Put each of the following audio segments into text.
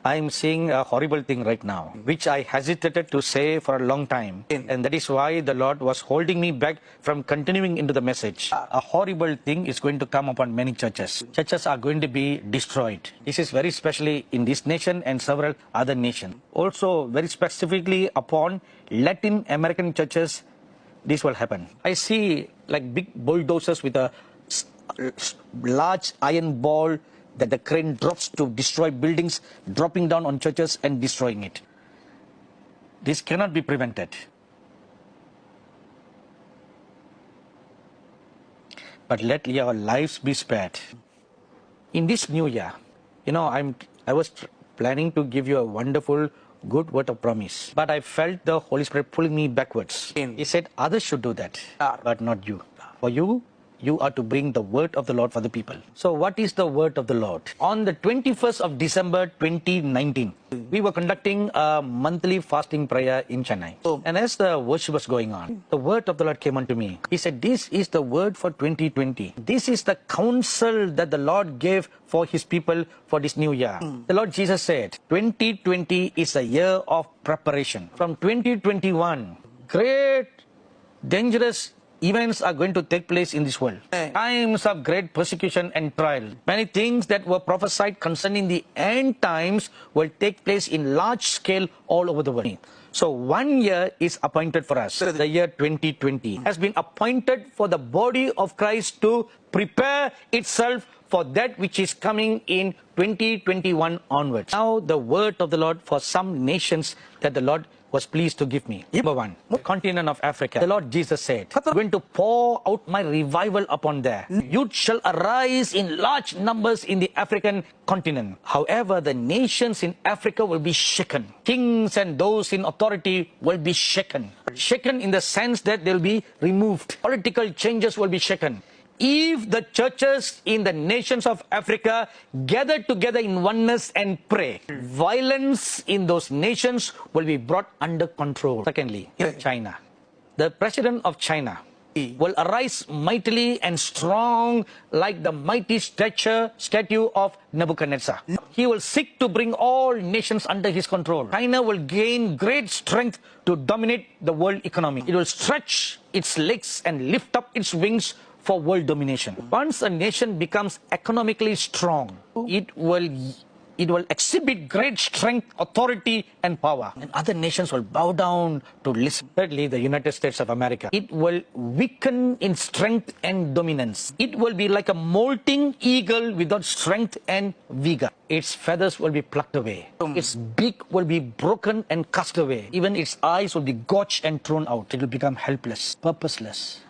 I'm seeing a horrible thing right now, which I hesitated to say for a long time. And that is why the Lord was holding me back from continuing into the message. A horrible thing is going to come upon many churches. Churches are going to be destroyed. This is very specially in this nation and several other nations. Also, very specifically upon Latin American churches, this will happen. I see like big bulldozers with a large iron ball that the crane drops to destroy buildings, dropping down on churches and destroying it. This cannot be prevented. But let your lives be spared. In this new year, I was planning to give you a wonderful, good word of promise. But I felt the Holy Spirit pulling me backwards. He said, others should do that, but not you. For you are to bring the word of the Lord for the people. So what is the word of the Lord? On the 21st of December 2019, we were conducting a monthly fasting prayer in Chennai. And as the worship was going on, the word of the Lord came unto me. He said, this is the word for 2020. This is the counsel that the Lord gave for his people for this new year. The Lord Jesus said, 2020 is a year of preparation. From 2021, great, dangerous events are going to take place in this world. Times of great persecution and trial. Many things that were prophesied concerning the end times will take place in large scale all over the world. So 1 year is appointed for us. The year 2020 has been appointed for the body of Christ to prepare itself for that which is coming in 2021 onwards. Now the word of the Lord for some nations that the Lord was pleased to give me. Number one, the continent of Africa. The Lord Jesus said, I'm going to pour out my revival upon there. Youth shall arise in large numbers in the African continent. However, the nations in Africa will be shaken. Kings and those in authority will be shaken. Shaken in the sense that they'll be removed. Political changes will be shaken. If the churches in the nations of Africa gather together in oneness and pray, violence in those nations will be brought under control. Secondly, China. The president of China will arise mightily and strong like the mighty statue of Nebuchadnezzar. He will seek to bring all nations under his control. China will gain great strength to dominate the world economy. It will stretch its legs and lift up its wings for world domination. Once a nation becomes economically strong, it will exhibit great strength, authority, and power. And other nations will bow down to listen. Thirdly, the United States of America. It will weaken in strength and dominance. It will be like a molting eagle without strength and vigor. Its feathers will be plucked away. Its beak will be broken and cast away. Even its eyes will be gouged and thrown out. It will become helpless, purposeless.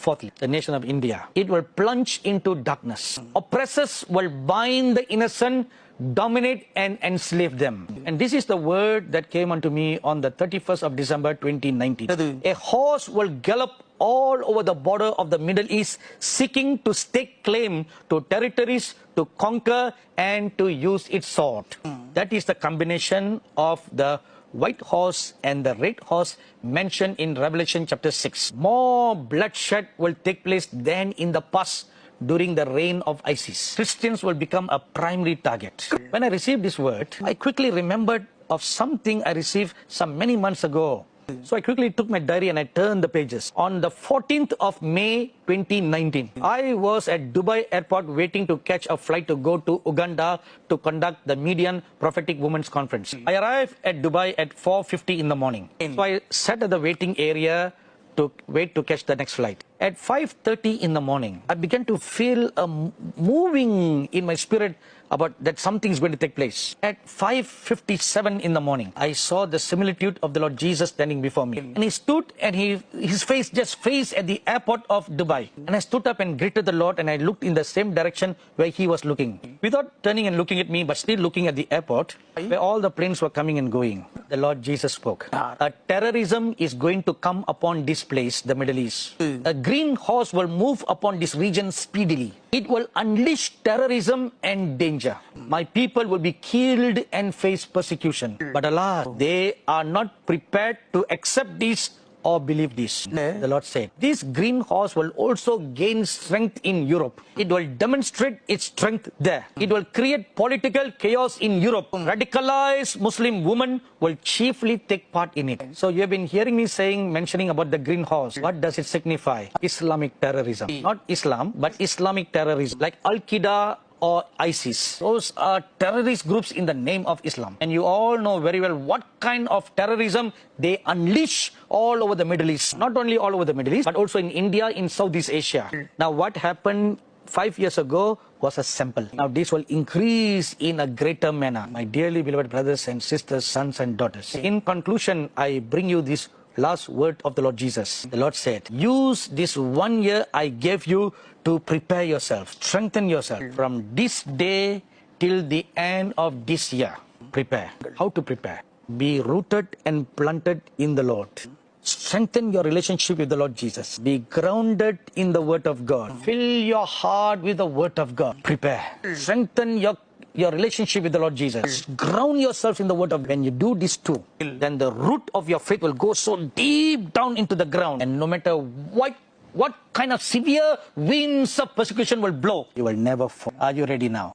Fourthly, the nation of India. It will plunge into darkness. Oppressors will bind the innocent, dominate and enslave them. And this is the word that came unto me on the 31st of December 2019. A horse will gallop all over the border of the Middle East, seeking to stake claim to territories, to conquer and to use its sword. That is the combination of the white horse and the red horse mentioned in Revelation chapter 6. More bloodshed will take place than in the past during the reign of ISIS. Christians will become a primary target. When I received this word, I quickly remembered of something I received some many months ago. So I quickly took my diary and I turned the pages. On the 14th of May 2019, I was at Dubai airport waiting to catch a flight to go to Uganda to conduct the Median Prophetic Women's Conference. I arrived at Dubai at 4:50 in the morning. So I sat at the waiting area to wait to catch the next flight. At 5:30 in the morning, I began to feel a moving in my spirit about that something is going to take place. At 5:57 in the morning, I saw the similitude of the Lord Jesus standing before me. And he stood and his face just faced at the airport of Dubai. And I stood up and greeted the Lord and I looked in the same direction where he was looking. Without turning and looking at me, but still looking at the airport where all the planes were coming and going. The Lord Jesus spoke. A terrorism is going to come upon this place, the Middle East. A green horse will move upon this region speedily. It will unleash terrorism and danger. My people will be killed and face persecution. But alas, they are not prepared to accept this or believe this. The Lord said, this green horse will also gain strength in Europe. It will demonstrate its strength there. It will create political chaos in Europe. Radicalized Muslim women will chiefly take part in it. So you have been hearing me mentioning about the green horse. What does it signify? Islamic terrorism. Not Islam, but Islamic terrorism. Like Al-Qaeda or ISIS. Those are terrorist groups in the name of Islam. And you all know very well what kind of terrorism they unleash all over the Middle East. Not only all over the Middle East, but also in India, in Southeast Asia. Now what happened 5 years ago was a sample. Now this will increase in a greater manner. My dearly beloved brothers and sisters, sons and daughters. In conclusion, I bring you this last word of the Lord Jesus. The Lord said, use this 1 year I gave you to prepare yourself, strengthen yourself from this day till the end of this year. Prepare. How to prepare? Be rooted and planted in the Lord. Strengthen your relationship with the Lord Jesus. Be grounded in the Word of God. Fill your heart with the Word of God. Prepare. Strengthen your relationship with the Lord Jesus. Ground yourself in the Word of God. When you do these two, then the root of your faith will go so deep down into the ground. And no matter what kind of severe winds of persecution will blow, you will never fall. Are you ready now?